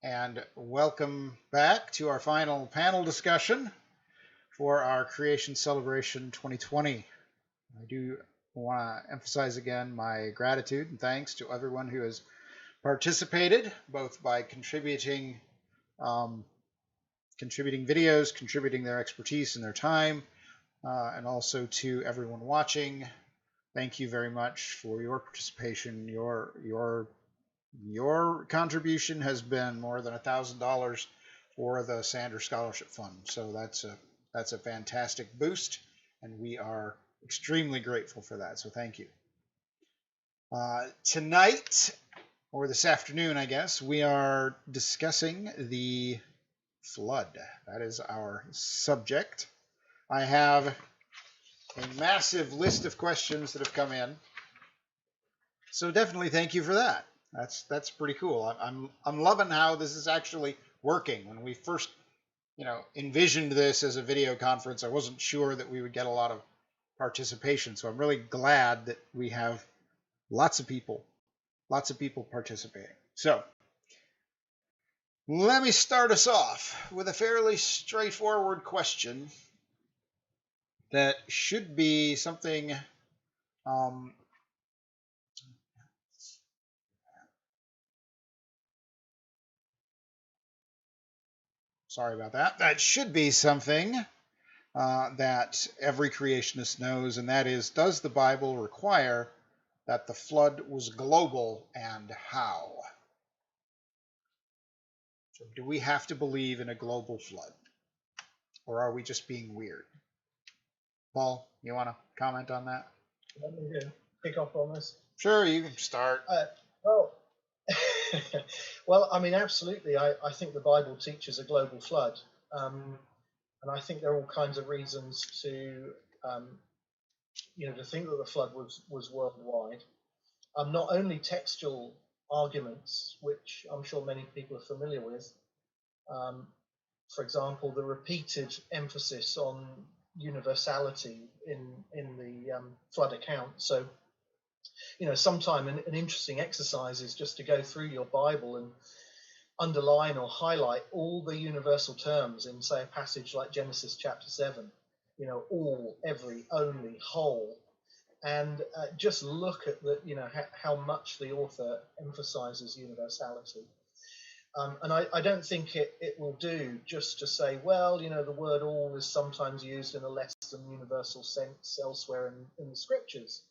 and welcome back to our final panel discussion for our Creation Celebration 2020. I do want to emphasize again my gratitude and thanks to everyone who has participated, both by contributing videos, contributing their expertise and their time, and also to everyone watching. Thank you very much for your participation. Your contribution has been more than $1,000 for the Sanders Scholarship Fund. So that's a fantastic boost, and we are extremely grateful for that. So thank you. Tonight, or this afternoon, I guess, we are discussing the flood. That is our subject. I have a massive list of questions that have come in. So definitely thank you for that. That's pretty cool. I'm loving how this is actually working. When we first, envisioned this as a video conference, I wasn't sure that we would get a lot of participation. So I'm really glad that we have lots of people participating. So let me start us off with a fairly straightforward question that should be something sorry about that. That should be something that every creationist knows, and that is, does the Bible require that the flood was global, and how? So do we have to believe in a global flood, or are we just being weird? Paul, you want to comment on that? Let me pick up on this. Sure, you can start. Well, I mean, absolutely. I think the Bible teaches a global flood. And I think there are all kinds of reasons to think that the flood was worldwide. Not only textual arguments, which I'm sure many people are familiar with. For example, the repeated emphasis on universality in the flood account. So, sometime an interesting exercise is just to go through your Bible and underline or highlight all the universal terms in, say, a passage like Genesis chapter 7, all, every, only, whole, and just look at how much the author emphasizes universality. And I don't think it will do just to say, well, the word all is sometimes used in a less than universal sense elsewhere in the scriptures,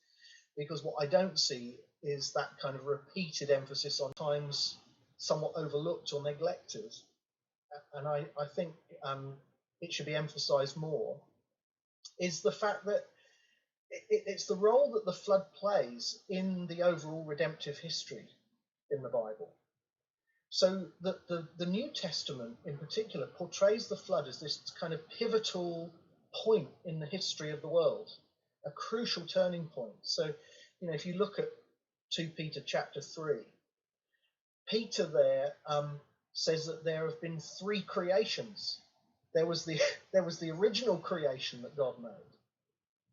because what I don't see is that kind of repeated emphasis on times somewhat overlooked or neglected, and I think it should be emphasized more, is the fact that it's the role that the flood plays in the overall redemptive history in the Bible. So the New Testament in particular portrays the flood as this kind of pivotal point in the history of the world, a crucial turning point. So, if you look at 2 Peter chapter 3, Peter there says that there have been 3 creations. There was the original creation that God made,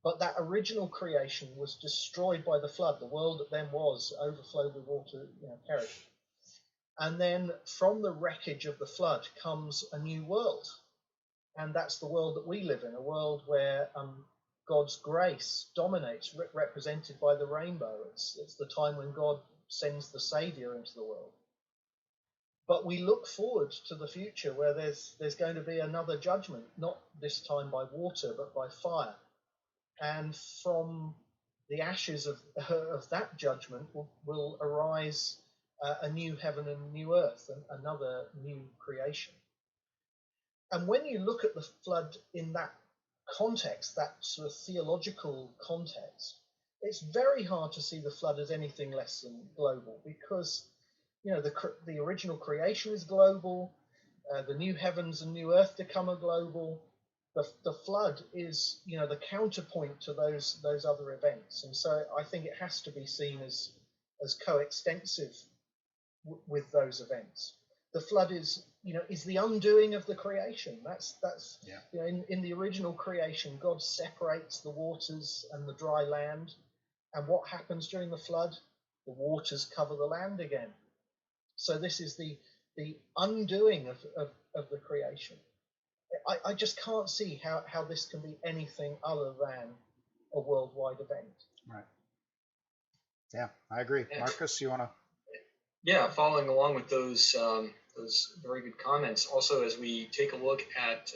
but that original creation was destroyed by the flood. The world that then was overflowed with water, perished. And then from the wreckage of the flood comes a new world, and that's the world that we live in, a world where God's grace dominates, represented by the rainbow. It's the time when God sends the Savior into the world. But we look forward to the future where there's going to be another judgment, not this time by water, but by fire. And from the ashes of that judgment will arise a new heaven and a new earth, and another new creation. And when you look at the flood in that context, that sort of theological context, it's very hard to see the flood as anything less than global, because the original creation is global, the new heavens and new earth to come are global. The flood is the counterpoint to those other events, and so I think it has to be seen as coextensive with those events. The flood is the undoing of the creation. That's in the original creation, God separates the waters and the dry land, and what happens during the flood? The waters cover the land again. So this is the the undoing of the creation. I just can't see how this can be anything other than a worldwide event. Right. Yeah, I agree. Yeah. Marcus, you want to? Yeah, following along with those very good comments. Also, as we take a look at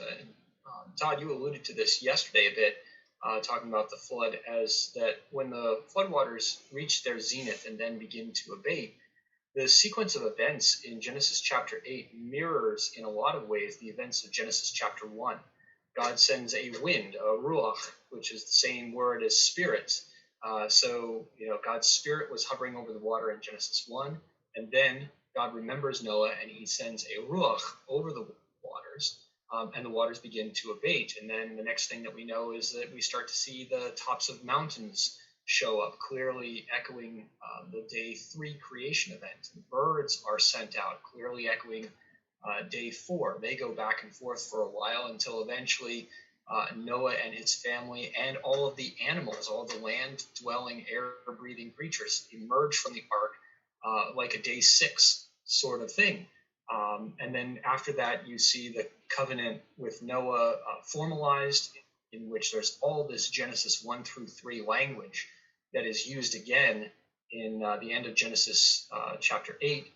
Todd, you alluded to this yesterday a bit, talking about the flood as that when the floodwaters reach their zenith and then begin to abate, the sequence of events in Genesis chapter 8 mirrors in a lot of ways the events of Genesis chapter 1. God sends a wind, a ruach, which is the same word as spirit. So God's spirit was hovering over the water in Genesis 1, and then God remembers Noah and he sends a ruach over the waters, and the waters begin to abate. And then the next thing that we know is that we start to see the tops of mountains show up, clearly echoing the day 3 creation event. The birds are sent out, clearly echoing day 4. They go back and forth for a while until eventually Noah and his family and all of the animals, all the land-dwelling, air-breathing creatures emerge from the ark like a day 6 sort of thing. And then after that, you see the covenant with Noah formalized, in which there's all this Genesis 1 through 3 language that is used again in the end of Genesis chapter 8,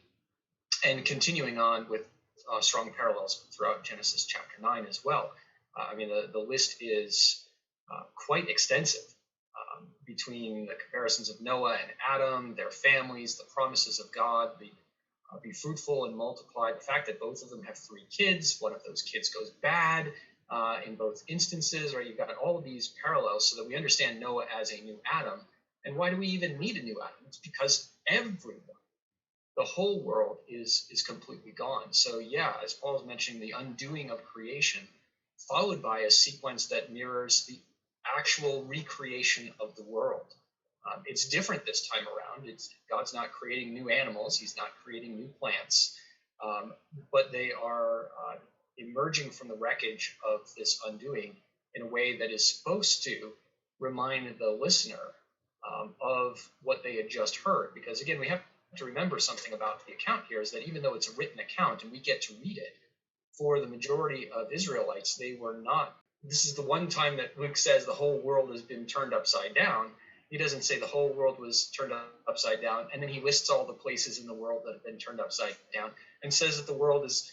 and continuing on with strong parallels throughout Genesis chapter 9 as well. The list is quite extensive between the comparisons of Noah and Adam, their families, the promises of God, be fruitful and multiply, the fact that both of them have 3 kids, one of those kids goes bad in both instances, right? You've got all of these parallels so that we understand Noah as a new Adam. And why do we even need a new Adam? It's because everyone, the whole world is completely gone. So yeah, as Paul is mentioning, the undoing of creation, followed by a sequence that mirrors the actual recreation of the world. It's different this time around. God's not creating new animals. He's not creating new plants. But they are emerging from the wreckage of this undoing in a way that is supposed to remind the listener of what they had just heard. Because again, we have to remember something about the account here is that even though it's a written account and we get to read it, for the majority of Israelites, they were not. This is the one time that Luke says the whole world has been turned upside down. He doesn't say the whole world was turned upside down, and then he lists all the places in the world that have been turned upside down and says that the world is,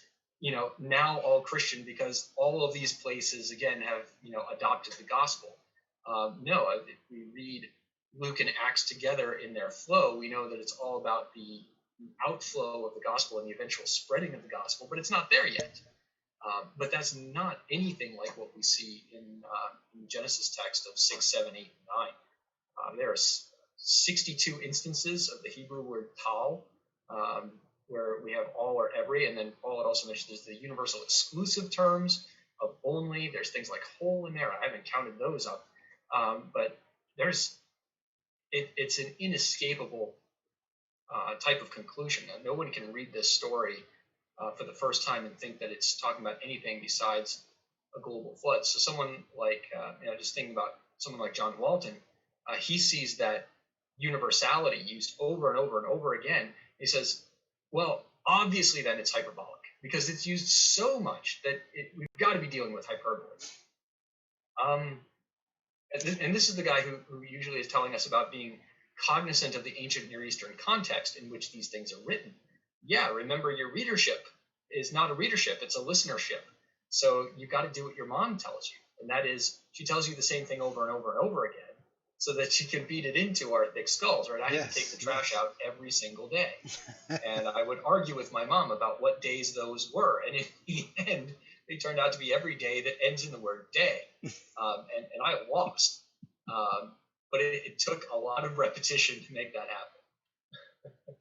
now all Christian because all of these places, again, have, adopted the gospel. No, if we read Luke and Acts together in their flow, we know that it's all about the outflow of the gospel and the eventual spreading of the gospel, but it's not there yet. But that's not anything like what we see in the Genesis text of 6, 7, 8, and 9. There are 62 instances of the Hebrew word tal, where we have all or every, and then Paul had also mentioned there's the universal exclusive terms of only. There's things like whole in there. I haven't counted those up, but it's an inescapable type of conclusion. No one can read this story for the first time and think that it's talking about anything besides a global flood. So someone like, just thinking about someone like John Walton, he sees that universality used over and over and over again. He says, well, obviously then it's hyperbolic because it's used so much that we've got to be dealing with hyperbole. And this is the guy who usually is telling us about being cognizant of the ancient Near Eastern context in which these things are written. Yeah, remember your readership is not a readership, it's a listenership. So you've got to do what your mom tells you. And that is, she tells you the same thing over and over and over again so that she can beat it into our thick skulls, right? I have to take the trash out every single day. And I would argue with my mom about what days those were. And in the end, they turned out to be every day that ends in the word day. And I lost. But it took a lot of repetition to make that happen.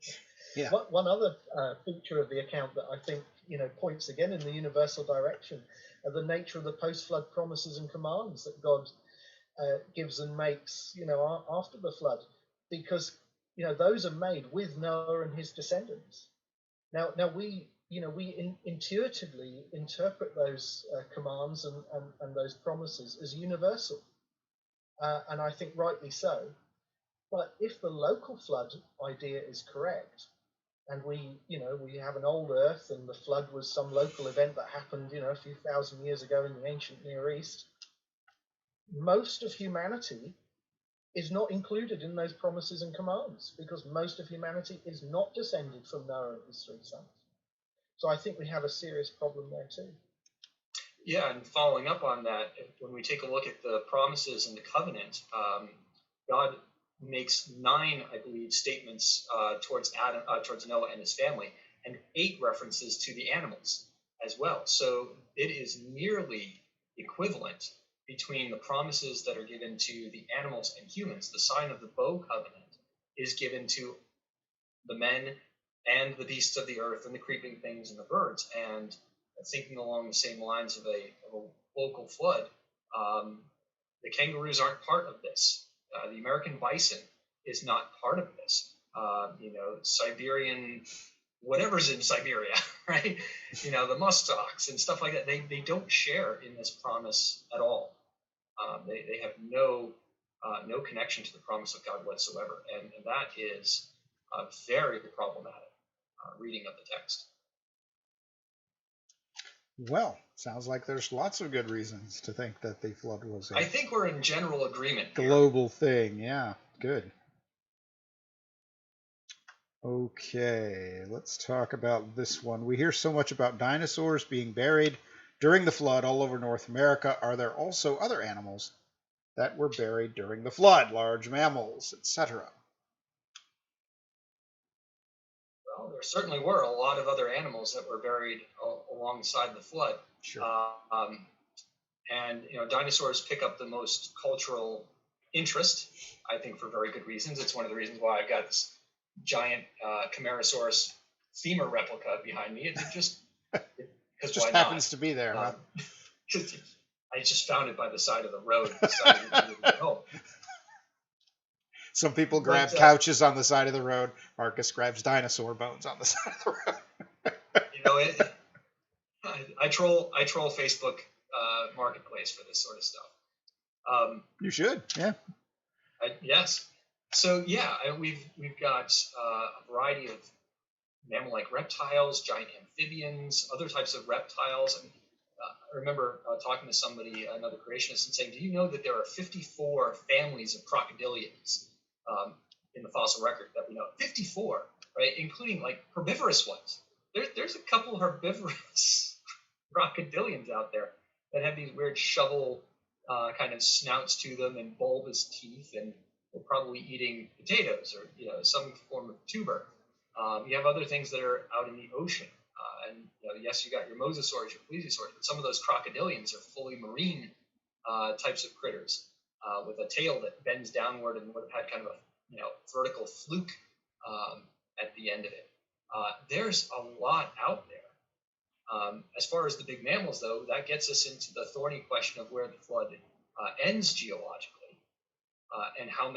Yeah. One other feature of the account that I think points again in the universal direction are the nature of the post-flood promises and commands that God gives and makes after the flood, because those are made with Noah and his descendants. Now we intuitively interpret those commands and those promises as universal, and I think rightly so. But if the local flood idea is correct, and we have an old Earth, and the flood was some local event that happened, a few thousand years ago in the ancient Near East. Most of humanity is not included in those promises and commands because most of humanity is not descended from Noah and his 3 sons. So I think we have a serious problem there too. Yeah, and following up on that, when we take a look at the promises and the covenant, God makes 9, I believe, statements towards Noah and his family, and 8 references to the animals as well. So it is nearly equivalent between the promises that are given to the animals and humans. The sign of the bow covenant is given to the men and the beasts of the earth and the creeping things and the birds. And thinking along the same lines of a local flood, the kangaroos aren't part of this. The American bison is not part of this. Siberian, whatever's in Siberia, right? The muskox and stuff like that, they don't share in this promise at all. They have no connection to the promise of God whatsoever. And that is very problematic reading of the text. Well, sounds like there's lots of good reasons to think that the flood was I think we're in general agreement. Global thing. Yeah, good. Okay, let's talk about this one. We hear so much about dinosaurs being buried during the flood all over North America. Are there also other animals that were buried during the flood, large mammals, etc.? Well, there certainly were a lot of other animals that were buried alongside the flood. Sure. And dinosaurs pick up the most cultural interest, I think, for very good reasons. It's one of the reasons why I've got this giant Camarasaurus femur replica behind me. It just happens to be there. Huh? I just found it by the side of the road. Decided to go home. Some people grab couches on the side of the road. Marcus grabs dinosaur bones on the side of the road. I troll Facebook Marketplace for this sort of stuff. You should, yeah. Yes. So yeah, we've got a variety of mammal-like reptiles, giant amphibians, other types of reptiles. And I remember talking to somebody, another creationist, and saying, "Do you know that there are 54 families of crocodilians in the fossil record that we know? 54, right? Including like herbivorous ones. There's a couple herbivorous crocodilians out there that have these weird shovel kind of snouts to them and bulbous teeth, and they're probably eating potatoes or some form of tuber. You have other things that are out in the ocean, and yes, you got your mosasaurs, your plesiosaurs, but some of those crocodilians are fully marine types of critters with a tail that bends downward and would have had kind of a vertical fluke at the end of it. There's a lot out there. As far as the big mammals, though, that gets us into the thorny question of where the flood ends geologically, and how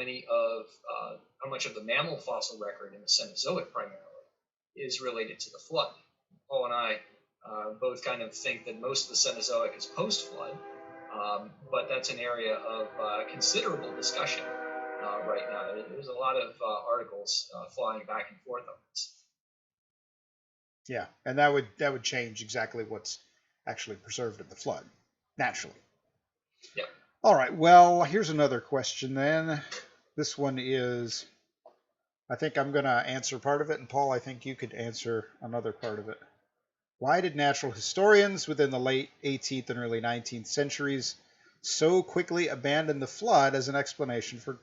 much of the mammal fossil record in the Cenozoic primarily is related to the flood. Paul and I both kind of think that most of the Cenozoic is post-flood, but that's an area of considerable discussion right now. There's a lot of articles flying back and forth on this. Yeah, and that would change exactly what's actually preserved in the flood, naturally. Yeah. All right, well, here's another question then. This one is, I think I'm going to answer part of it, and Paul, I think you could answer another part of it. Why did natural historians within the late 18th and early 19th centuries so quickly abandon the flood as an explanation for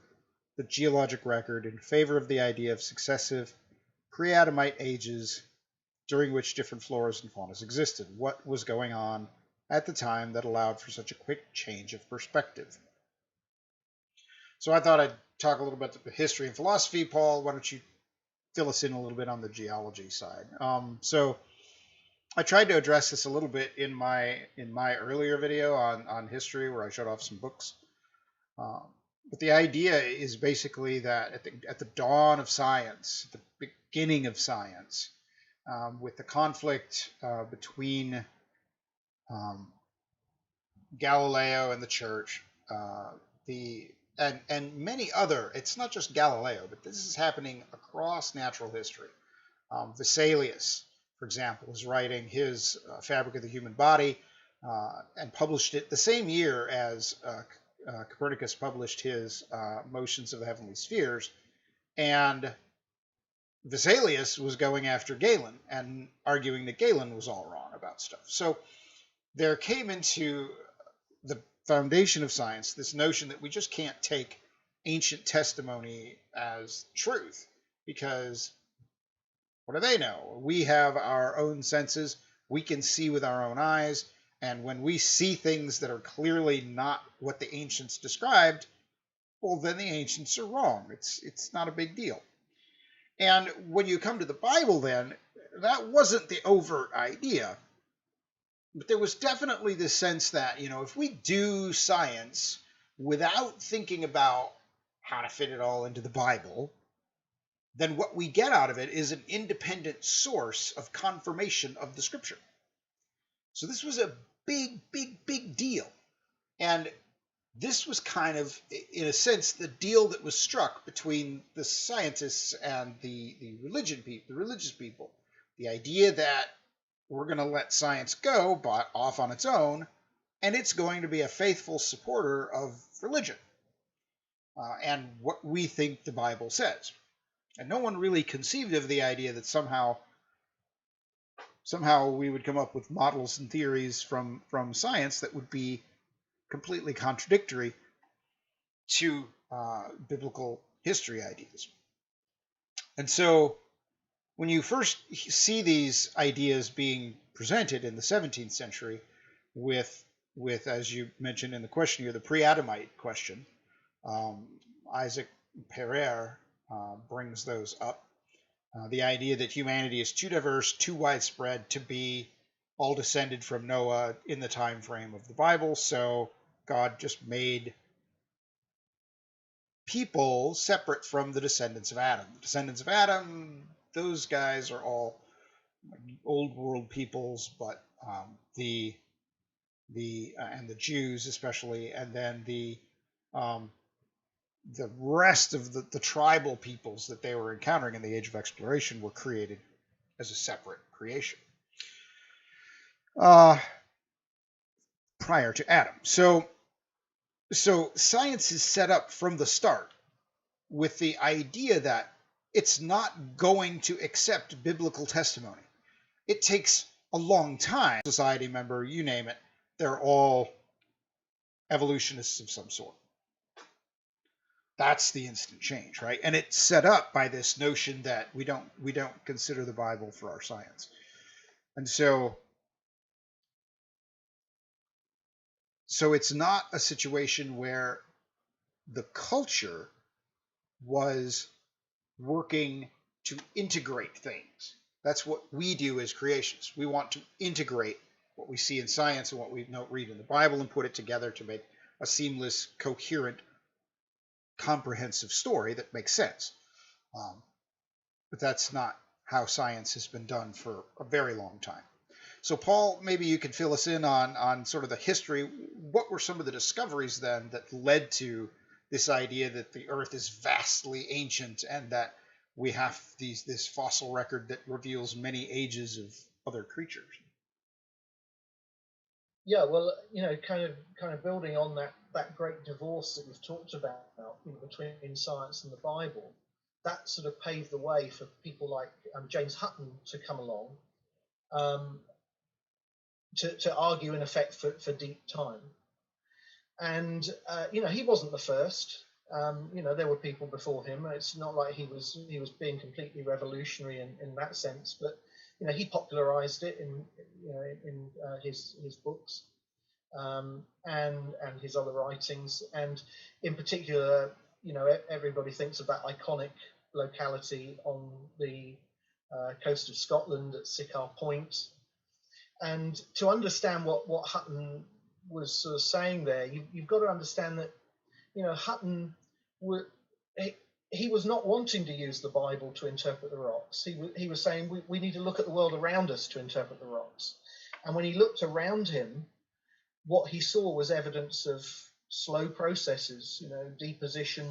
the geologic record in favor of the idea of successive pre-Adamite ages during which different floras and faunas existed? What was going on at the time that allowed for such a quick change of perspective? So I thought I'd talk a little bit about the history and philosophy. Paul, why don't you fill us in a little bit on the geology side? So I tried to address this a little bit in my earlier video on history, where I showed off some books. But the idea is basically that at the dawn of science, the beginning of science, with the conflict between Galileo and the church, and many other, it's not just Galileo, but this is happening across natural history. Vesalius, for example, was writing his Fabric of the Human Body and published it the same year as Copernicus published his Motions of the Heavenly Spheres. And Vesalius was going after Galen and arguing that Galen was all wrong about stuff. So there came into the foundation of science this notion that we just can't take ancient testimony as truth, because what do they know? We have our own senses. We can see with our own eyes. And when we see things that are clearly not what the ancients described, well, then the ancients are wrong. It's not a big deal. And when you come to the Bible, then, that wasn't the overt idea. But there was definitely this sense that, if we do science without thinking about how to fit it all into the Bible, then what we get out of it is an independent source of confirmation of the Scripture. So this was a big, big, big deal. And this was kind of, in a sense, the deal that was struck between the scientists and the religious people. The idea that we're going to let science go off on its own, and it's going to be a faithful supporter of religion and what we think the Bible says. And no one really conceived of the idea that somehow we would come up with models and theories from science that would be completely contradictory to biblical history ideas. And so when you first see these ideas being presented in the 17th century with as you mentioned in the question here, the pre-Adamite question, Isaac Pereire brings those up. The idea that humanity is too diverse, too widespread to be all descended from Noah in the time frame of the Bible, so God just made people separate from the descendants of Adam. The descendants of Adam, those guys are all old world peoples, but the Jews especially, and then the rest of the tribal peoples that they were encountering in the Age of Exploration were created as a separate creation prior to Adam. So science is set up from the start with the idea that it's not going to accept biblical testimony. It takes a long time. Society member, you name it, they're all evolutionists of some sort. That's the instant change, right? And it's set up by this notion that we don't consider the Bible for our science. And so it's not a situation where the culture was working to integrate things. That's what we do as creationists. We want to integrate what we see in science and what we read in the Bible and put it together to make a seamless, coherent, comprehensive story that makes sense. But that's not how science has been done for a very long time. So Paul, maybe you could fill us in on sort of the history. What were some of the discoveries then that led to this idea that the Earth is vastly ancient and that we have this fossil record that reveals many ages of other creatures? Yeah, well, kind of building on that great divorce that we've talked about between science and the Bible, that sort of paved the way for people like James Hutton to come along to argue, in effect, for deep time. And he wasn't the first. There were people before him. It's not like he was being completely revolutionary in that sense, but he popularized it in his books and his other writings. And in particular, everybody thinks of that iconic locality on the coast of Scotland at Sycamore Point. And to understand what Hutton was sort of saying there, you've got to understand that Hutton he was not wanting to use the Bible to interpret the rocks. He was saying we need to look at the world around us to interpret the rocks. And when he looked around him, what he saw was evidence of slow processes,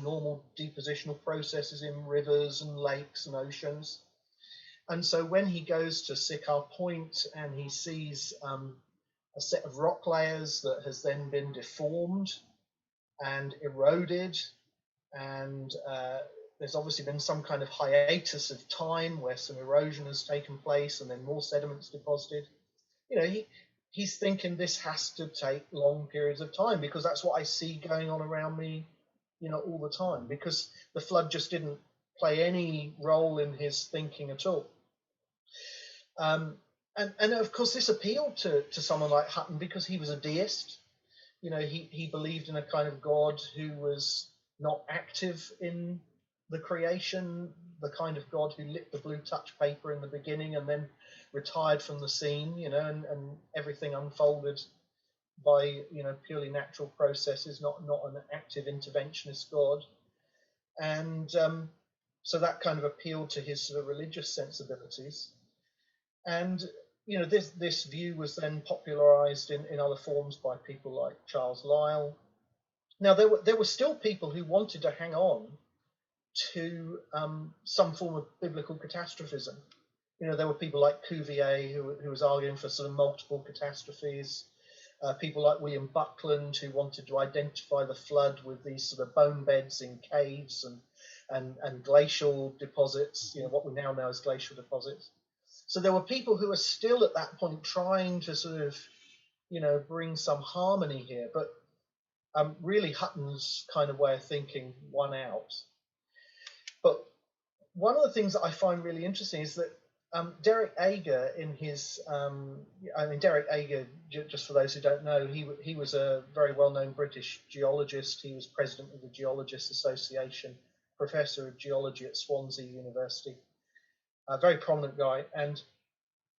normal depositional processes in rivers and lakes and oceans. And so when he goes to Sychar Point and he sees a set of rock layers that has then been deformed and eroded, and there's obviously been some kind of hiatus of time where some erosion has taken place and then more sediments deposited. He's thinking this has to take long periods of time, because that's what I see going on around me, all the time, because the flood just didn't play any role in his thinking at all. And of course, this appealed to someone like Hutton because he was a deist. He believed in a kind of God who was not active in the creation, the kind of God who lit the blue touch paper in the beginning and then retired from the scene, and everything unfolded by, purely natural processes, not an active interventionist God. And so that kind of appealed to his sort of religious sensibilities. And this view was then popularized in other forms by people like Charles Lyell. Now, there were still people who wanted to hang on to some form of biblical catastrophism. There were people like Cuvier who was arguing for sort of multiple catastrophes. People like William Buckland, who wanted to identify the flood with these sort of bone beds in caves and glacial deposits, what we now know as glacial deposits. So there were people who were still at that point trying to sort of, bring some harmony here. But really Hutton's kind of way of thinking won out. But one of the things that I find really interesting is that Derek Ager in his, Derek Ager, just for those who don't know, he was a very well-known British geologist. He was president of the Geologists Association, professor of geology at Swansea University. A very prominent guy, and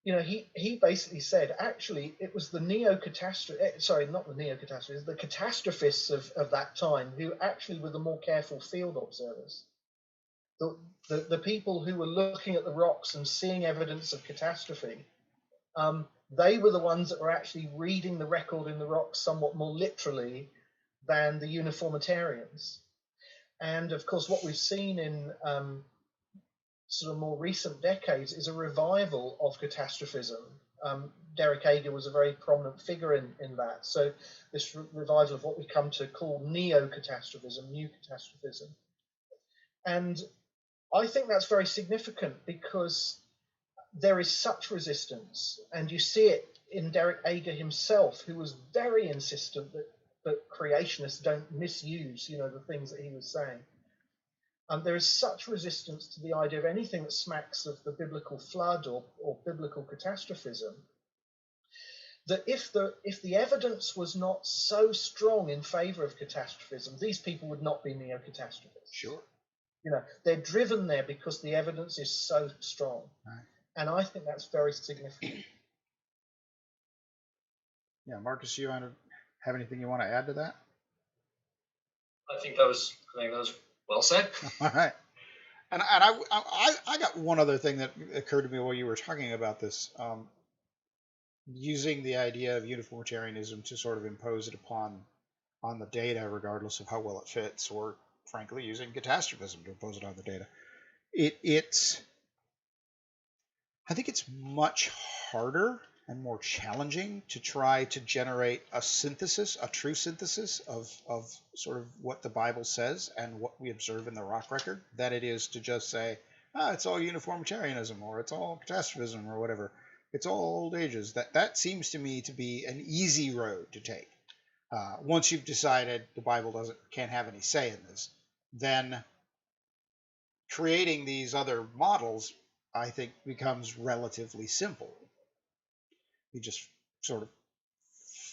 he basically said actually it was the the catastrophists of that time who actually were the more careful field observers. The people who were looking at the rocks and seeing evidence of catastrophe, they were the ones that were actually reading the record in the rocks somewhat more literally than the uniformitarians. And of course, what we've seen in sort of more recent decades is a revival of catastrophism. Derek Ager was a very prominent figure in that. So this revival of what we come to call neo-catastrophism, new catastrophism. And I think that's very significant because there is such resistance, and you see it in Derek Ager himself, who was very insistent that creationists don't misuse, the things that he was saying. There is such resistance to the idea of anything that smacks of the biblical flood or biblical catastrophism that if the evidence was not so strong in favor of catastrophism, these people would not be neo-catastrophists. Sure. They're driven there because the evidence is so strong. Right. And I think that's very significant. Yeah, Marcus, you have anything you want to add to that? I think that was well said. All right. And I got one other thing that occurred to me while you were talking about this, using the idea of uniformitarianism to sort of impose it on the data, regardless of how well it fits, or frankly using catastrophism to impose it on the data. I think it's much harder and more challenging to try to generate a true synthesis of sort of what the Bible says and what we observe in the rock record, than it is to just say, it's all uniformitarianism, or it's all catastrophism, or whatever. It's all old ages. That seems to me to be an easy road to take. Once you've decided the Bible can't have any say in this, then creating these other models, I think, becomes relatively simple. You just sort of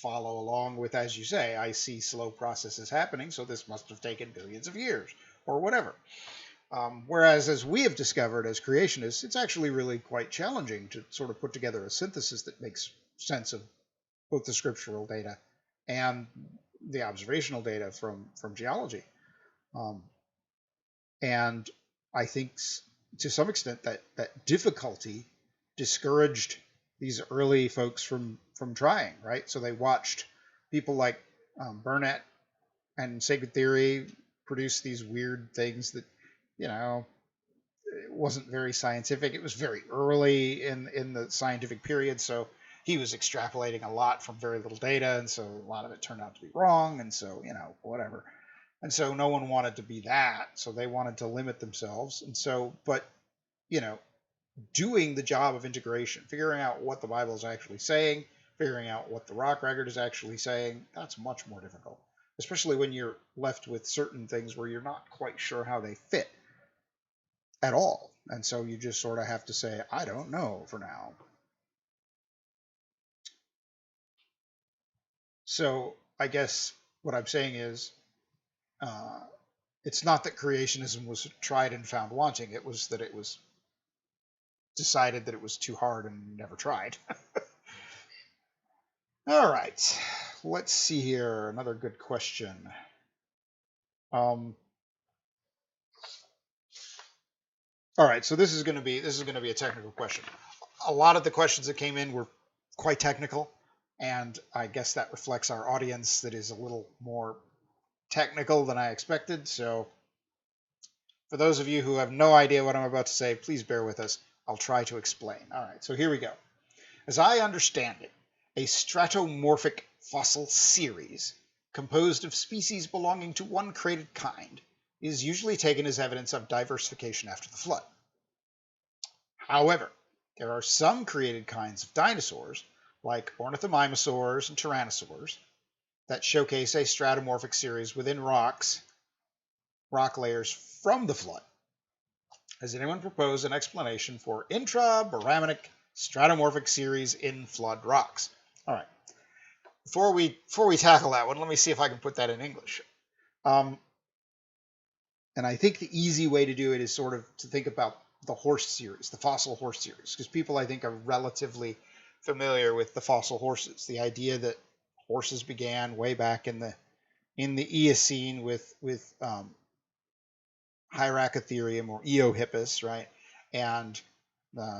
follow along with, as you say, I see slow processes happening, so this must have taken billions of years, or whatever. Whereas, as we have discovered as creationists, it's actually really quite challenging to sort of put together a synthesis that makes sense of both the scriptural data and the observational data from geology. And I think to some extent that difficulty discouraged these early folks from trying, right? So they watched people like Burnett and Sacred Theory produce these weird things that, wasn't very scientific. It was very early in the scientific period, so he was extrapolating a lot from very little data, and so a lot of it turned out to be wrong, and so, whatever. And so no one wanted to be that, so they wanted to limit themselves. And so, but, doing the job of integration, figuring out what the Bible is actually saying, figuring out what the rock record is actually saying, that's much more difficult, especially when you're left with certain things where you're not quite sure how they fit at all. And so you just sort of have to say, I don't know for now. So I guess what I'm saying is, it's not that creationism was tried and found wanting. It was that it was decided that it was too hard and never tried. All right, let's see here. Another good question. All right, so this is going to be a technical question. A lot of the questions that came in were quite technical, and I guess that reflects our audience that is a little more technical than I expected. So for those of you who have no idea what I'm about to say, please bear with us. I'll try to explain. All right, so here we go. As I understand it, a stratomorphic fossil series composed of species belonging to one created kind is usually taken as evidence of diversification after the flood. However, there are some created kinds of dinosaurs, like ornithomimosaurs and tyrannosaurs, that showcase a stratomorphic series within rock layers from the flood. Has anyone proposed an explanation for intrabaraminic stratomorphic series in flood rocks? All right. Before we tackle that one, let me see if I can put that in English. And I think the easy way to do it is sort of to think about the horse series, the fossil horse series, because people, I think, are relatively familiar with the fossil horses. The idea that horses began way back in the Eocene with Hyracotherium or Eohippus, right? And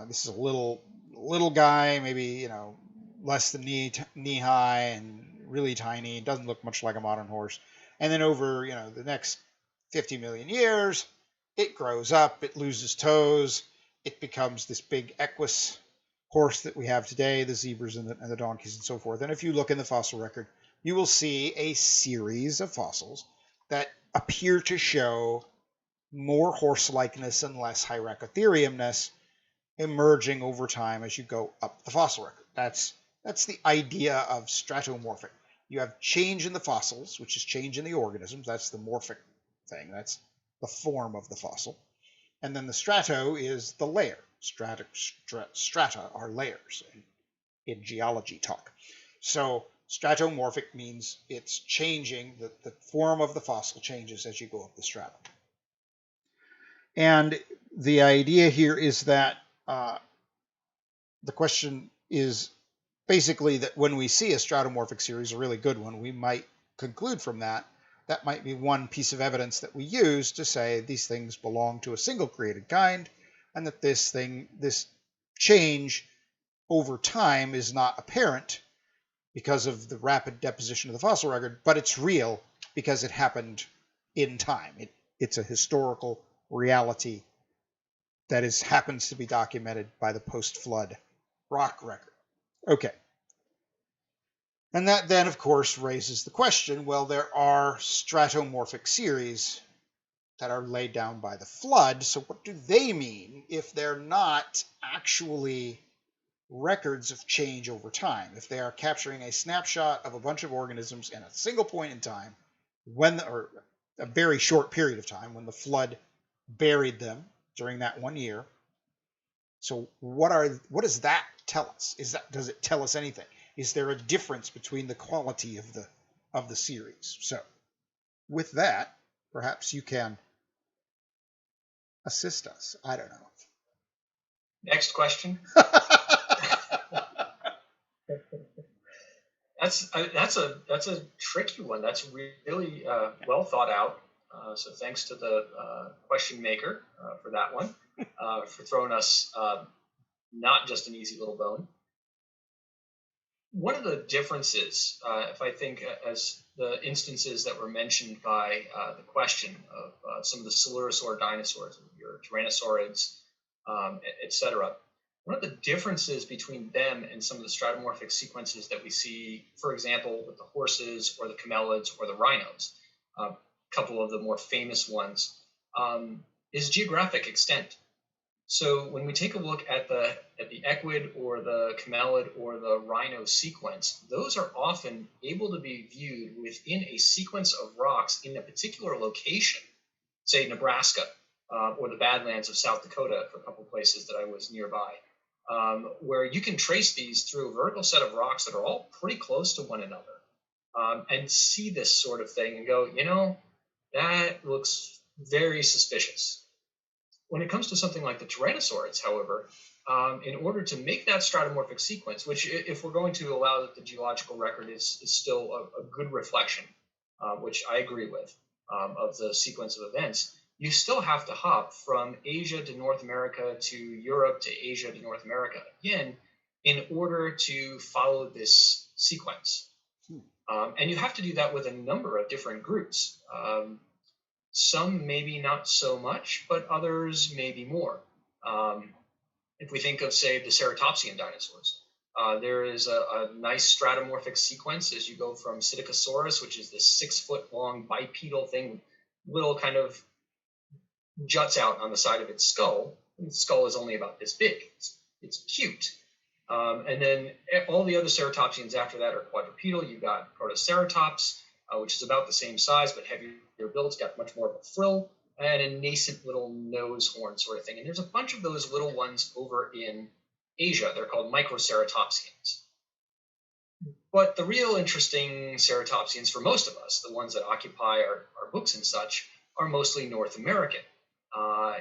this is a little guy, maybe less than knee high and really tiny. It doesn't look much like a modern horse. And then over the next 50 million years, it grows up, it loses toes, it becomes this big equus horse that we have today, the zebras and the donkeys and so forth. And if you look in the fossil record, you will see a series of fossils that appear to show more horse-likeness and less Hyracotheriumness emerging over time as you go up the fossil record. That's the idea of stratomorphic. You have change in the fossils, which is change in the organisms. That's the morphic thing. That's the form of the fossil. And then the strato is the layer. Strata are layers in geology talk. So stratomorphic means it's changing, the form of the fossil changes as you go up the stratum. And the idea here is that the question is basically that when we see a stratomorphic series, a really good one, we might conclude from that might be one piece of evidence that we use to say these things belong to a single created kind, and that this change over time is not apparent because of the rapid deposition of the fossil record, but it's real because it happened in time. It's a historical reality that happens to be documented by the post-flood rock record. Okay. And that then, of course, raises the question, well, there are stratomorphic series that are laid down by the flood, so what do they mean if they're not actually records of change over time? If they are capturing a snapshot of a bunch of organisms in a single point in time, or a very short period of time, when the flood buried them during that 1 year. So what does that tell us? Does it tell us anything? Is there a difference between the quality of the series? So with that, perhaps you can assist us. I don't know. Next question. That's a tricky one. That's really well thought out. So thanks to the question maker for that one, for throwing us not just an easy little bone. One of the differences, if I think as the instances that were mentioned by the question of some of the Coelurosaur dinosaurs, your Tyrannosaurids, etc. One of the differences between them and some of the stratomorphic sequences that we see, for example, with the horses or the camelids or the rhinos, a couple of the more famous ones, is geographic extent. So when we take a look at the equid or the camelid or the rhino sequence, those are often able to be viewed within a sequence of rocks in a particular location, say Nebraska or the Badlands of South Dakota, for a couple places that I was nearby, where you can trace these through a vertical set of rocks that are all pretty close to one another, and see this sort of thing and go, that looks very suspicious. When it comes to something like the Tyrannosaurids, however, in order to make that stratomorphic sequence, which if we're going to allow that the geological record is still a good reflection, which I agree with, of the sequence of events, you still have to hop from Asia to North America to Europe to Asia to North America again in order to follow this sequence. And you have to do that with a number of different groups. Some maybe not so much, but others maybe more. If we think of, say, the ceratopsian dinosaurs, there is a nice stratomorphic sequence as you go from Psittacosaurus, which is this 6-foot-long bipedal thing, little kind of juts out on the side of its skull. Its skull is only about this big. It's cute. And then all the other ceratopsians after that are quadrupedal. You've got Protoceratops, which is about the same size but heavier build. It's got much more of a frill and a nascent little nose horn sort of thing. And there's a bunch of those little ones over in Asia. They're called Microceratopsians. But the real interesting ceratopsians for most of us, the ones that occupy our books and such, are mostly North American,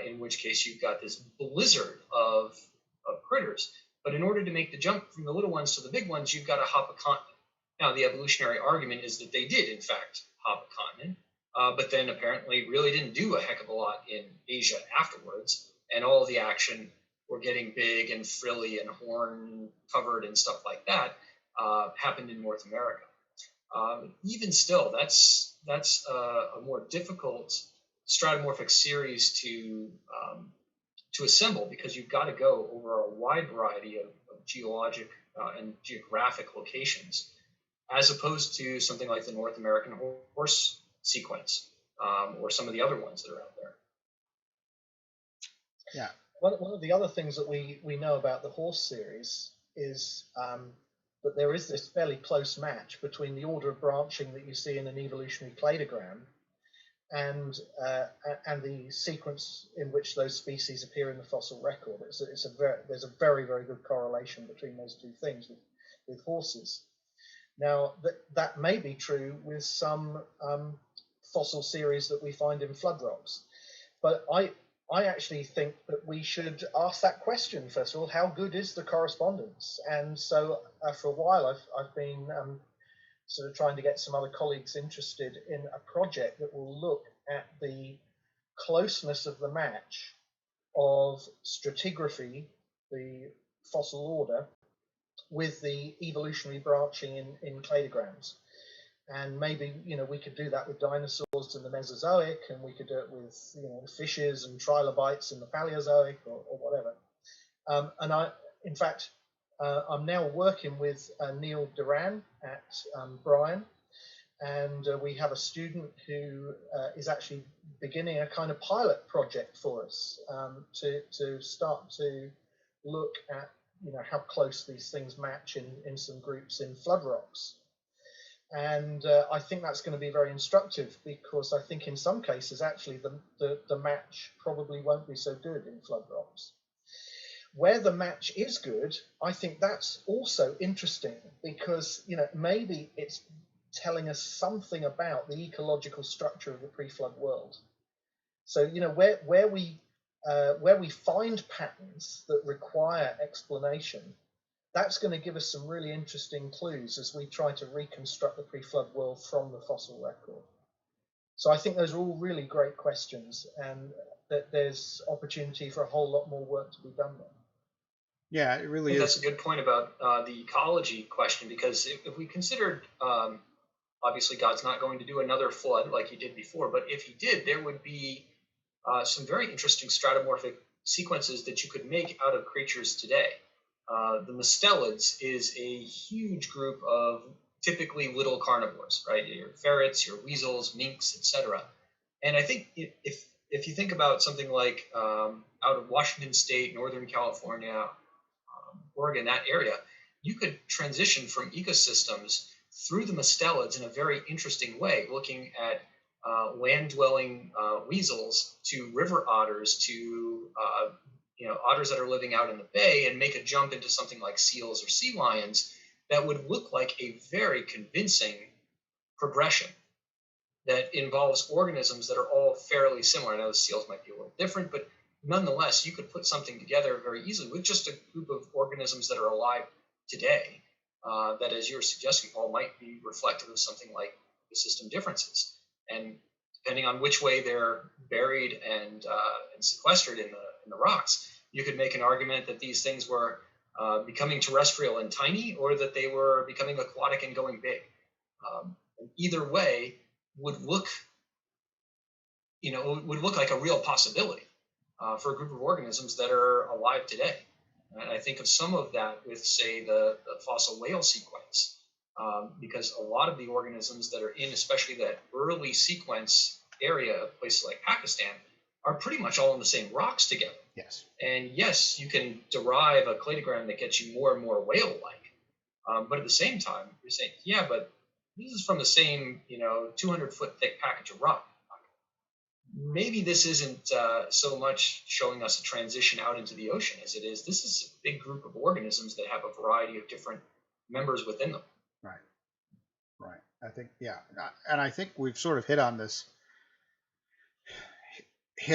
in which case you've got this blizzard of critters. But in order to make the jump from the little ones to the big ones, you've got to hop a continent. Now, the evolutionary argument is that they did, in fact, hop a continent, but then apparently really didn't do a heck of a lot in Asia afterwards, and all the action were getting big and frilly and horn-covered and stuff like that happened in North America. Even still, that's a more difficult stratomorphic series to assemble, because you've got to go over a wide variety of geologic and geographic locations, as opposed to something like the North American horse sequence, or some of the other ones that are out there. Yeah. One of the other things that we know about the horse series is that there is this fairly close match between the order of branching that you see in an evolutionary cladogram and the sequence in which those species appear in the fossil record. There's a very, very good correlation between those two things with horses. Now, that may be true with some fossil series that we find in flood rocks, but I actually think that we should ask that question first of all: how good is the correspondence? And so for a while, I've been sort of trying to get some other colleagues interested in a project that will look at the closeness of the match of stratigraphy, the fossil order, with the evolutionary branching in cladograms. And maybe, we could do that with dinosaurs in the Mesozoic, and we could do it with, fishes and trilobites in the Paleozoic or whatever. And I'm now working with Neil Duran at Bryan, and we have a student who is actually beginning a kind of pilot project for us to start to look at how close these things match in some groups in flood rocks. And I think that's going to be very instructive, because I think in some cases actually the match probably won't be so good in flood rocks. Where the match is good, I think that's also interesting, because maybe it's telling us something about the ecological structure of the pre-flood world. So where we find patterns that require explanation, that's going to give us some really interesting clues as we try to reconstruct the pre-flood world from the fossil record. So I think those are all really great questions, and that there's opportunity for a whole lot more work to be done there. Yeah, it really is. That's a good point about the ecology question, because if we considered, obviously God's not going to do another flood like he did before, but if he did, there would be some very interesting stratomorphic sequences that you could make out of creatures today. The mustelids is a huge group of typically little carnivores, right? Your ferrets, your weasels, minks, etc. And I think if you think about something like out of Washington State, Northern California, Oregon, that area, you could transition from ecosystems through the mustelids in a very interesting way, looking at land-dwelling weasels to river otters to otters that are living out in the bay, and make a jump into something like seals or sea lions that would look like a very convincing progression that involves organisms that are all fairly similar. I know the seals might be a little different, but nonetheless, you could put something together very easily with just a group of organisms that are alive today that, as you're suggesting, Paul, might be reflective of something like ecosystem differences. And depending on which way they're buried and sequestered in the rocks, you could make an argument that these things were becoming terrestrial and tiny, or that they were becoming aquatic and going big. And either way would look like a real possibility for a group of organisms that are alive today. And I think of some of that with, say, the fossil whale sequence, because a lot of the organisms that are in, especially that early sequence area of places like Pakistan, are pretty much all in the same rocks together. Yes. And yes, you can derive a cladogram that gets you more and more whale-like. But at the same time, you're saying, yeah, but this is from the same, 200-foot thick package of rock. Maybe this isn't so much showing us a transition out into the ocean as it is, this is a big group of organisms that have a variety of different members within them. Right. I think, yeah. And I think we've sort of hit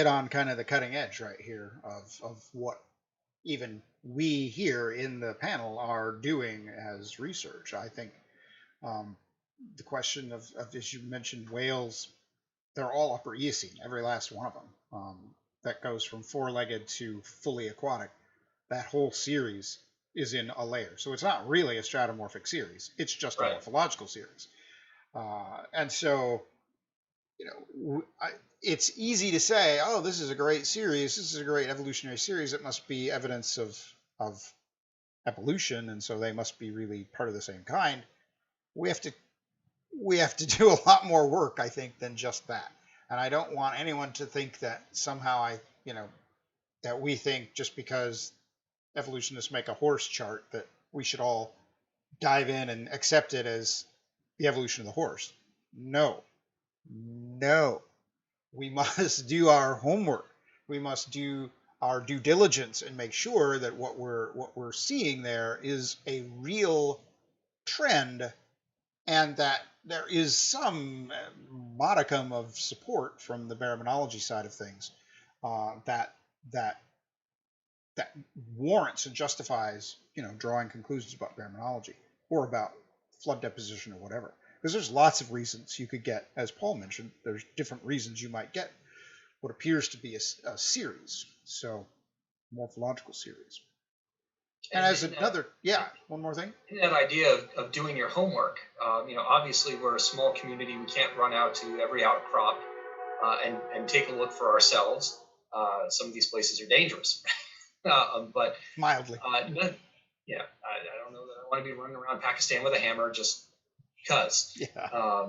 on kind of the cutting edge right here of what even we here in the panel are doing as research. I think the question of, as you mentioned, whales, they're all upper Eocene, every last one of them. That goes from four-legged to fully aquatic. That whole series is in a layer. So it's not really a stratomorphic series. It's just a morphological series. And so, it's easy to say, oh, this is a great series. This is a great evolutionary series. It must be evidence of evolution, and so they must be really part of the same kind. We have to do a lot more work, I think, than just that. And I don't want anyone to think that somehow that we think just because evolutionists make a horse chart that we should all dive in and accept it as the evolution of the horse. No. We must do our homework. We must do our due diligence and make sure that what we're seeing there is a real trend, and that there is some modicum of support from the baraminology side of things that warrants and justifies drawing conclusions about baraminology or about flood deposition or whatever. Because there's lots of reasons you could get, as Paul mentioned, there's different reasons you might get what appears to be a series, so morphological series. And as another, one more thing. That idea of doing your homework, obviously we're a small community. We can't run out to every outcrop and take a look for ourselves. Some of these places are dangerous, but mildly. I don't know that I want to be running around Pakistan with a hammer just because. Yeah.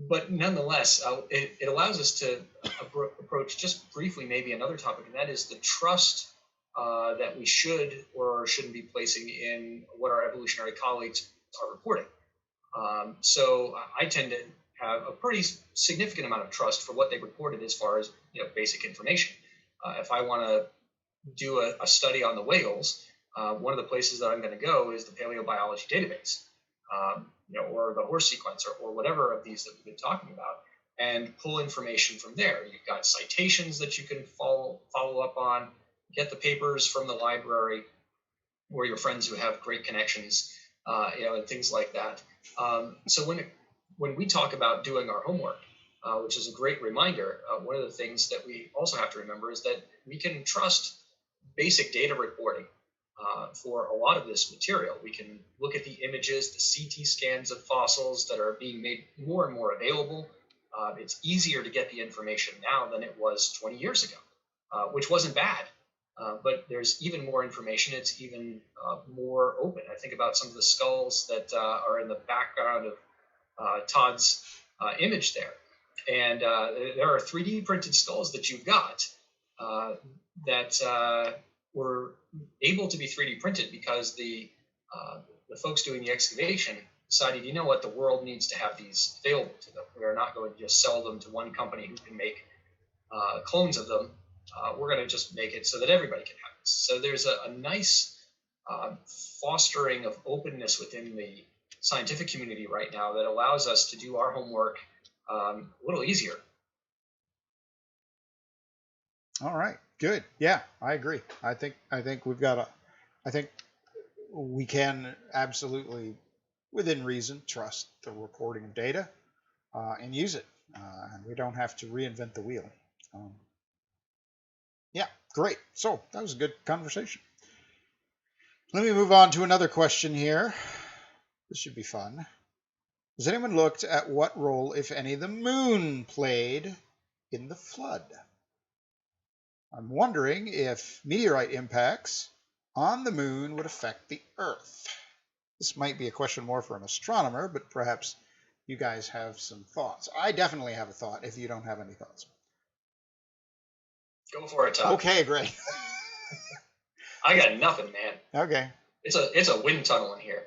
But nonetheless, it allows us to approach just briefly maybe another topic, and that is the trust that we should or shouldn't be placing in what our evolutionary colleagues are reporting. So I tend to have a pretty significant amount of trust for what they reported as far as basic information. If I want to do a study on the whales, one of the places that I'm going to go is the paleobiology database, or the horse sequence, or whatever of these that we've been talking about, and pull information from there. You've got citations that you can follow up on, get the papers from the library or your friends who have great connections, and things like that. So when we talk about doing our homework, which is a great reminder, one of the things that we also have to remember is that we can trust basic data reporting for a lot of this material. We can look at the images, the CT scans of fossils that are being made more and more available. It's easier to get the information now than it was 20 years ago, which wasn't bad. But there's even more information. It's even more open. I think about some of the skulls that are in the background of Todd's image there. And there are 3D printed skulls that you've got that were able to be 3D printed because the folks doing the excavation decided, you know what, the world needs to have these available to them. We are not going to just sell them to one company who can make clones of them. We're going to just make it so that everybody can have this. So there's a nice fostering of openness within the scientific community right now that allows us to do our homework a little easier. All right, good. Yeah, I agree. I think we've got I think we can absolutely, within reason, trust the reporting of data and use it, and we don't have to reinvent the wheel. Yeah, great. So that was a good conversation. Let me move on to another question here. This should be fun. Has anyone looked at what role, if any, the moon played in the flood? I'm wondering if meteorite impacts on the moon would affect the Earth. This might be a question more for an astronomer, but perhaps you guys have some thoughts. I definitely have a thought if you don't have any thoughts. Go for it, Tom. Okay, great. I got nothing, man. Okay. It's a wind tunnel in here.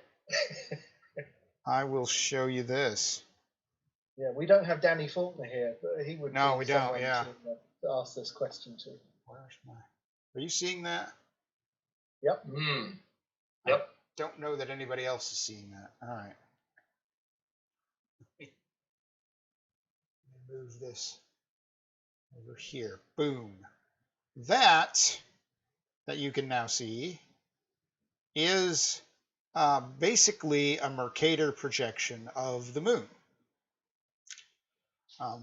I will show you this. Yeah, we don't have Danny Faulkner here, but he would. No, we don't. Yeah. To ask this question to. Where's my? Are you seeing that? Yep. Yep. Don't know that anybody else is seeing that. All right. Let me move this over here. Boom. That you can now see is basically a Mercator projection of the moon.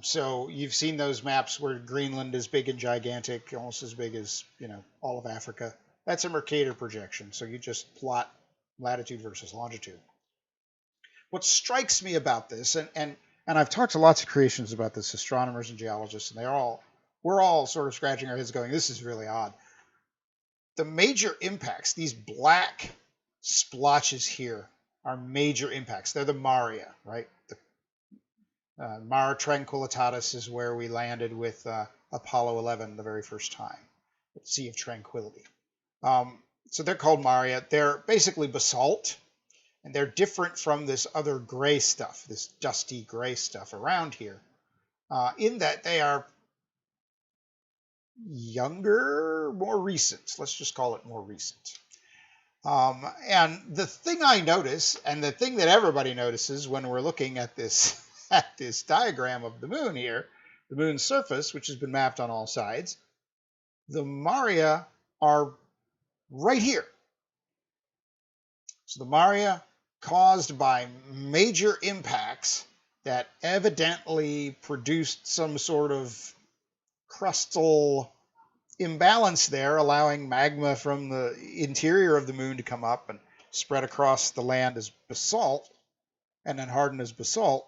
So you've seen those maps where Greenland is big and gigantic, almost as big as, all of Africa. That's a Mercator projection. So you just plot latitude versus longitude. What strikes me about this, and I've talked to lots of creations about this, astronomers and geologists, and we're all sort of scratching our heads going, this is really odd. The major impacts, these black splotches here, are major impacts. They're the Maria, right? Mare Tranquillitatis is where we landed with Apollo 11 the very first time, the Sea of Tranquility. So they're called Maria. They're basically basalt, and they're different from this other gray stuff, this dusty gray stuff around here, in that they are younger, more recent. Let's just call it more recent. And the thing I notice, and the thing that everybody notices when we're looking at this diagram of the moon here, the moon's surface, which has been mapped on all sides, the Maria are right here. So the Maria, caused by major impacts that evidently produced some sort of crustal imbalance there, allowing magma from the interior of the moon to come up and spread across the land as basalt and then harden as basalt.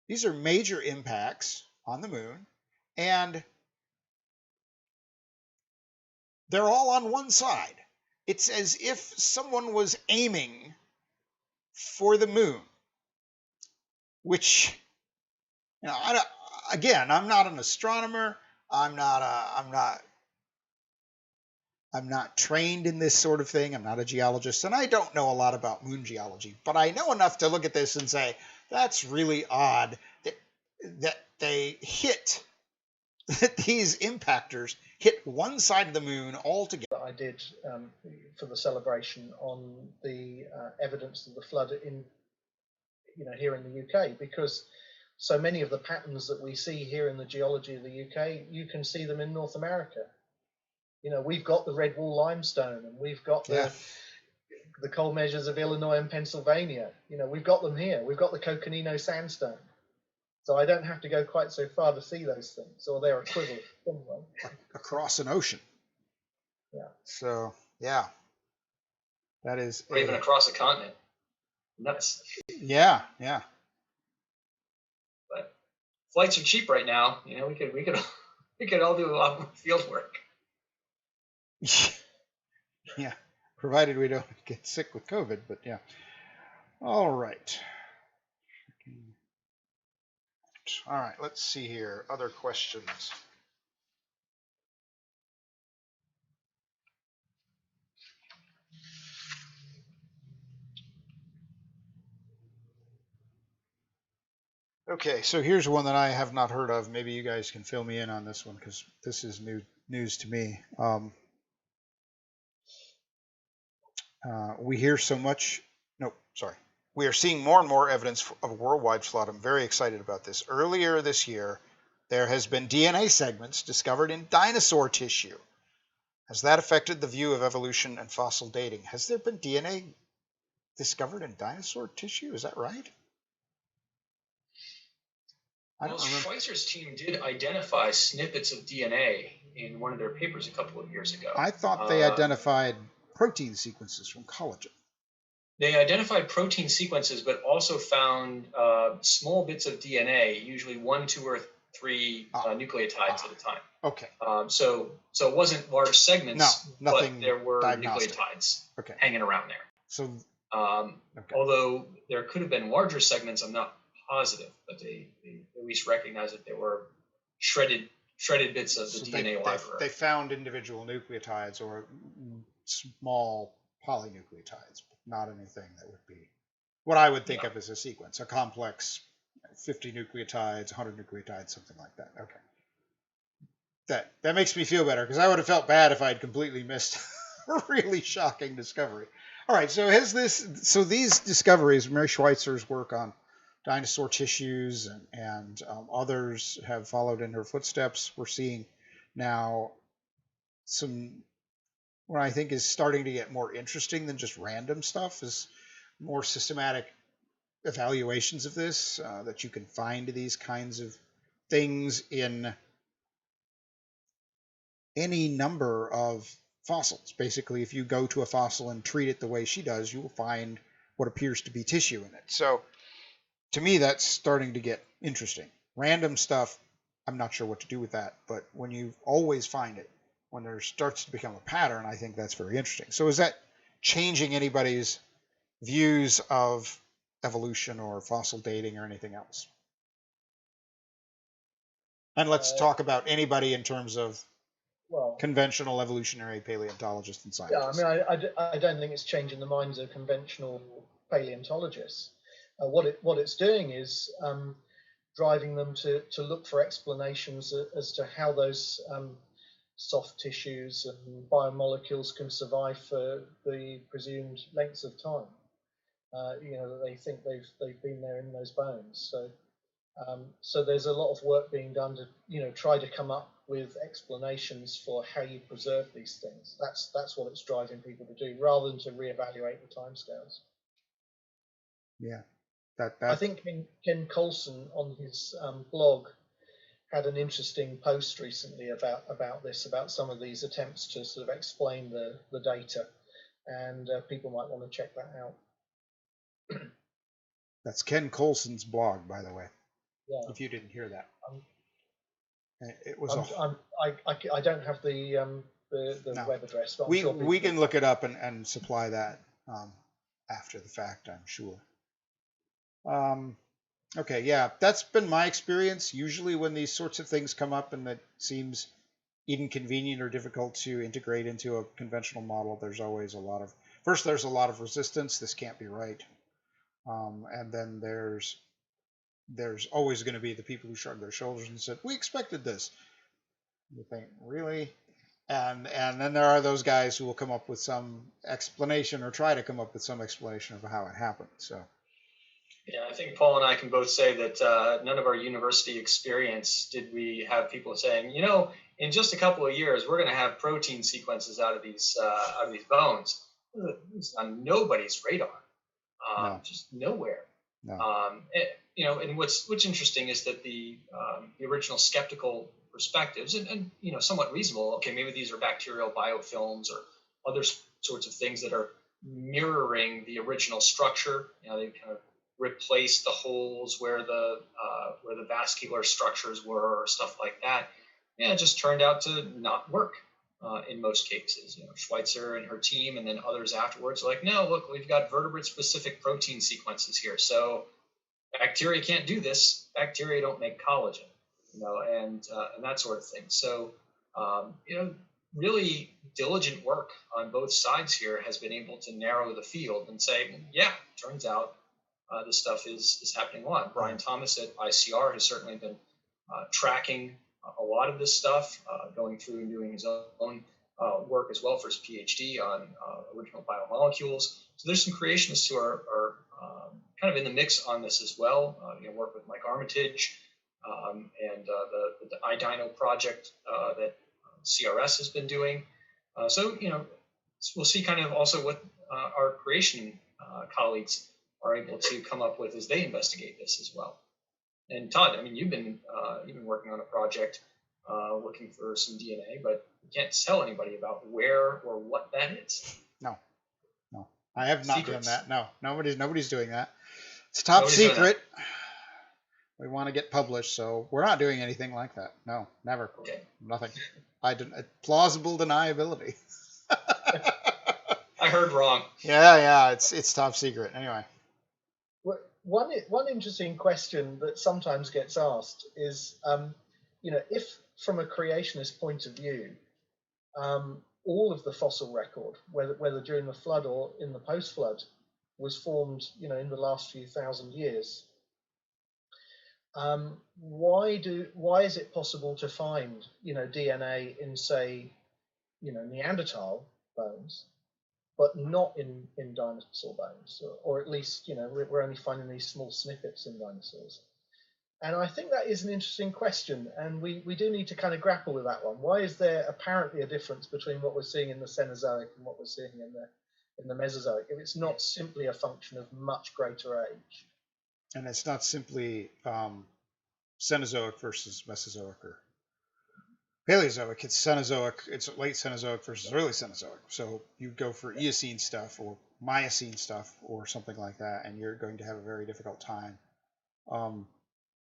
These are major impacts on the moon, and they're all on one side. It's as if someone was aiming for the moon, which, again, I'm not an astronomer. I'm not trained in this sort of thing. I'm not a geologist, and I don't know a lot about moon geology, but I know enough to look at this and say, that's really odd that they hit, that these impactors hit one side of the moon altogether. I did for the celebration on the evidence of the flood here in the UK, because so many of the patterns that we see here in the geology of the UK, you can see them in North America. We've got the Red Wall limestone, and we've got the coal measures of Illinois and Pennsylvania. We've got them here. We've got the Coconino sandstone. So I don't have to go quite so far to see those things, or their equivalent. Across an ocean. Yeah. So, yeah. That is... Or even across a continent. Nuts. Yeah. But flights are cheap right now. We could all do a lot more field work. Yeah, provided we don't get sick with COVID, but yeah. All right. All right, let's see here. Other questions. Okay, so here's one that I have not heard of. Maybe you guys can fill me in on this one because this is news to me. We hear so much. No, sorry. We are seeing more and more evidence of worldwide flood. I'm very excited about this. Earlier this year, there has been DNA segments discovered in dinosaur tissue. Has that affected the view of evolution and fossil dating? Has there been DNA discovered in dinosaur tissue? Is that right? I Well, don't remember. Schweitzer's team did identify snippets of DNA in one of their papers a couple of years ago. I thought they identified protein sequences from collagen. They identified protein sequences, but also found small bits of DNA, usually 1, 2, or 3 nucleotides at a time. Okay. So it wasn't large segments, nothing but there were diagnostic. Nucleotides Okay. hanging around there. So, although there could have been larger segments, I'm not positive, but they at least recognized that there were shredded bits of the DNA library. They found individual nucleotides or small polynucleotides, but not anything that would be what I would think of as a sequence, a complex 50 nucleotides, 100 nucleotides, something like that. Okay. That makes me feel better because I would have felt bad if I had completely missed a really shocking discovery. All right, so these discoveries, Mary Schweitzer's work on dinosaur tissues and others have followed in her footsteps. We're seeing now some what I think is starting to get more interesting than just random stuff is more systematic evaluations of this, that you can find these kinds of things in any number of fossils. Basically, if you go to a fossil and treat it the way she does, you will find what appears to be tissue in it. So to me, that's starting to get interesting. Random stuff, I'm not sure what to do with that, but when you always find it, when there starts to become a pattern, I think that's very interesting. So is that changing anybody's views of evolution or fossil dating or anything else? And let's talk about anybody in terms of conventional evolutionary paleontologists and scientists. Yeah, I mean, I don't think it's changing the minds of conventional paleontologists. What it's doing is driving them to look for explanations as to how those soft tissues and biomolecules can survive for the presumed lengths of time. That they think they've been there in those bones. So there's a lot of work being done to try to come up with explanations for how you preserve these things. That's what it's driving people to do, rather than to reevaluate the timescales. Yeah, I think Ken Colson on his blog had an interesting post recently about this, about some of these attempts to sort of explain the data, and people might want to check that out. That's Ken Colson's blog, by the way. Yeah. If you didn't hear that, it was. I don't have the web address, but we can look it up and supply that after the fact, I'm sure. Okay, yeah, that's been my experience. Usually when these sorts of things come up and that seems inconvenient or difficult to integrate into a conventional model, there's always a lot of resistance. This can't be right. And then there's always going to be the people who shrug their shoulders and said, we expected this. You think, really? And then there are those guys who will come up with some explanation or try to come up with some explanation of how it happened. So. Yeah, I think Paul and I can both say that none of our university experience did we have people saying, in just a couple of years, we're going to have protein sequences out of these bones. It's on nobody's radar, No. Just nowhere. No. And what's interesting is that the original skeptical perspectives and somewhat reasonable. Okay, maybe these are bacterial biofilms or other sorts of things that are mirroring the original structure. They kind of replace the holes where the vascular structures were or stuff like that. Yeah, it just turned out to not work. in most cases. Schweitzer and her team, and then others afterwards are like, no, look, we've got vertebrate-specific protein sequences here, so bacteria can't do this. Bacteria don't make collagen, and that sort of thing. So, really diligent work on both sides here has been able to narrow the field and say, yeah, turns out this stuff is happening a lot. Brian Thomas at ICR has certainly been tracking a lot of this stuff, going through and doing his own work as well for his PhD on original biomolecules. So there's some creationists who are kind of in the mix on this as well. Work with Mike Armitage and the iDino project that CRS has been doing. So we'll see kind of also what our creation colleagues are able to come up with as they investigate this as well. And Todd, I mean, you've been working on a project looking for some DNA, but you can't tell anybody about where or what that is. No, I have not done that. No, nobody's doing that. It's top secret. We want to get published, so we're not doing anything like that. No, never. Okay. Nothing. Plausible deniability. I heard wrong. Yeah, it's top secret. Anyway. One interesting question that sometimes gets asked is, if from a creationist point of view, all of the fossil record, whether during the flood or in the post-flood, was formed, in the last few thousand years. Why is it possible to find, DNA in, say, Neanderthal bones, but not in dinosaur bones, or at least, we're only finding these small snippets in dinosaurs. And I think that is an interesting question, and we do need to kind of grapple with that one. Why is there apparently a difference between what we're seeing in the Cenozoic and what we're seeing in the Mesozoic, if it's not simply a function of much greater age? And it's not simply Cenozoic versus Mesozoic or Paleozoic. It's Cenozoic. It's late Cenozoic versus early Cenozoic. So you go for Eocene stuff or Miocene stuff or something like that, and you're going to have a very difficult time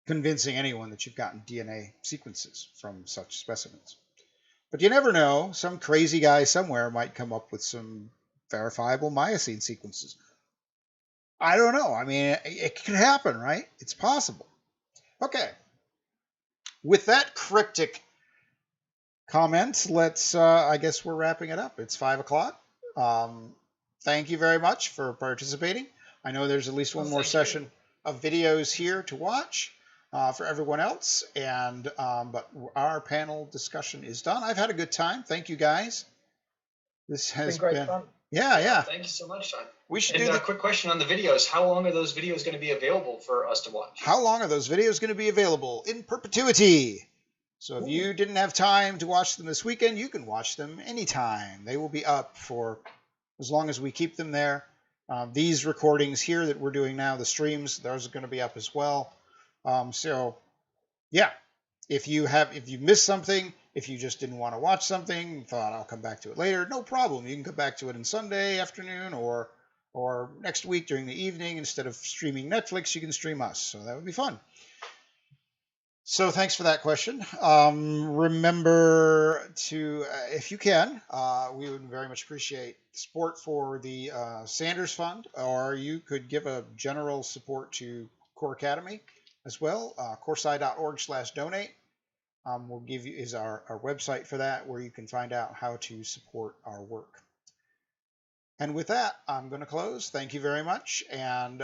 convincing anyone that you've gotten DNA sequences from such specimens. But you never know. Some crazy guy somewhere might come up with some verifiable Miocene sequences. I don't know. I mean, it could happen, right? It's possible. Okay. With that cryptic comment, let's, I guess we're wrapping it up. It's 5 o'clock. Thank you very much for participating. I know there's at least one more session of videos here to watch for everyone else. And but our panel discussion is done. I've had a good time. Thank you, guys. This has been fun. Yeah. Thank you so much, John. We should do a quick question on the videos. How long are those videos going to be available for us to watch? How long are those videos going to be available? In perpetuity. So if you didn't have time to watch them this weekend, you can watch them anytime. They will be up for as long as we keep them there. These recordings here that we're doing now, the streams, those are going to be up as well. So yeah, if you missed something, if you just didn't want to watch something, thought I'll come back to it later, no problem. You can come back to it on Sunday afternoon or next week during the evening. Instead of streaming Netflix, you can stream us. So that would be fun. So thanks for that question. Remember to, if you can, we would very much appreciate support for the Sanders Fund, or you could give a general support to Core Academy as well. CoreSci.org/donate will give you is our website for that, where you can find out how to support our work. And with that, I'm going to close. Thank you very much. And